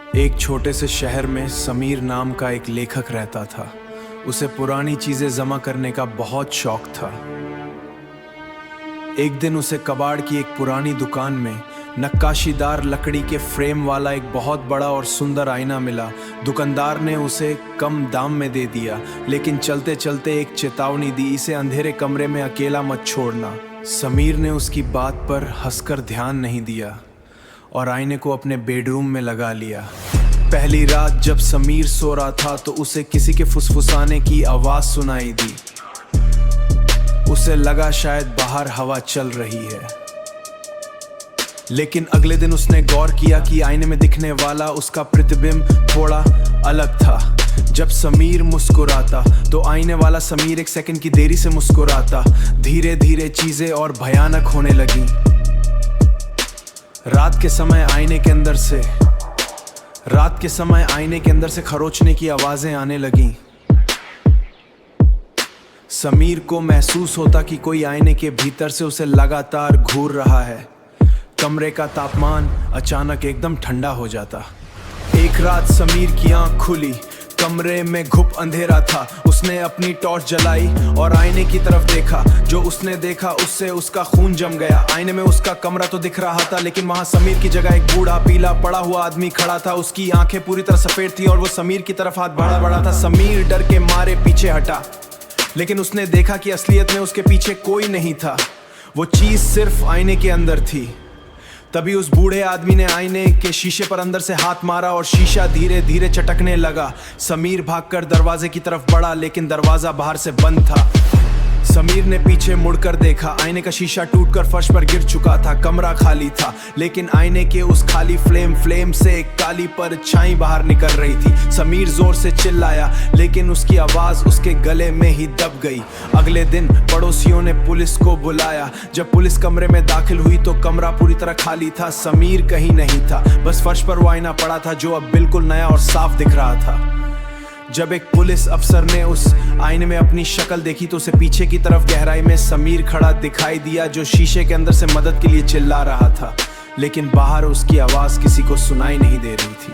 एक छोटे से शहर में समीर नाम का एक लेखक रहता था। उसे पुरानी चीजें जमा करने का बहुत शौक था। एक दिन उसे कबाड़ की एक पुरानी दुकान में नक्काशीदार लकड़ी के फ्रेम वाला एक बहुत बड़ा और सुंदर आईना मिला। दुकानदार ने उसे कम दाम में दे दिया, लेकिन चलते चलते एक चेतावनी दी, इसे अंधेरे कमरे में अकेला मत छोड़ना। समीर ने उसकी बात पर हंसकर ध्यान नहीं दिया और आईने को अपने बेडरूम में लगा लिया। पहली रात जब समीर सो रहा था तो उसे किसी के फुसफुसाने की आवाज सुनाई दी। उसे लगा शायद बाहर हवा चल रही है, लेकिन अगले दिन उसने गौर किया कि आईने में दिखने वाला उसका प्रतिबिंब थोड़ा अलग था। जब समीर मुस्कुराता तो आईने वाला समीर एक सेकंड की देरी से मुस्कुराता। धीरे धीरे चीजें और भयानक होने लगी। रात के समय आईने के अंदर से खरोचने की आवाजें आने लगीं। समीर को महसूस होता कि कोई आईने के भीतर से उसे लगातार घूर रहा है। कमरे का तापमान अचानक एकदम ठंडा हो जाता। एक रात समीर की आंख खुली। कमरे में घुप अंधेरा था। उसने अपनी टॉर्च जलाई और आईने की तरफ देखा। जो उसने देखा उससे उसका खून जम गया। आईने में उसका कमरा तो दिख रहा था, लेकिन वहां समीर की जगह एक बूढ़ा पीला पड़ा हुआ आदमी खड़ा था। उसकी आंखें पूरी तरह सफेद थी और वो समीर की तरफ हाथ बढ़ा बढ़ा था। समीर डर के मारे पीछे हटा, लेकिन उसने देखा कि असलियत में उसके पीछे कोई नहीं था। वो चीज सिर्फ आईने के अंदर थी। तभी उस बूढ़े आदमी ने आईने के शीशे पर अंदर से हाथ मारा और शीशा धीरे धीरे चटकने लगा। समीर भागकर दरवाजे की तरफ बढ़ा, लेकिन दरवाजा बाहर से बंद था। समीर ने पीछे मुड़कर देखा। आईने का शीशा टूटकर फर्श पर गिर चुका था। कमरा खाली था, लेकिन आईने के उस खाली फ्लेम से एक काली परछाई बाहर निकल रही थी। समीर जोर से चिल्लाया, लेकिन उसकी आवाज उसके गले में ही दब गई। अगले दिन पड़ोसियों ने पुलिस को बुलाया। जब पुलिस कमरे में दाखिल हुई तो कमरा पूरी तरह खाली था। समीर कहीं नहीं था, बस फर्श पर वो आईना पड़ा था जो अब बिल्कुल नया और साफ दिख रहा था। जब एक पुलिस अफसर ने उस आईने में अपनी शक्ल देखी तो उसे पीछे की तरफ गहराई में समीर खड़ा दिखाई दिया, जो शीशे के अंदर से मदद के लिए चिल्ला रहा था, लेकिन बाहर उसकी आवाज किसी को सुनाई नहीं दे रही थी।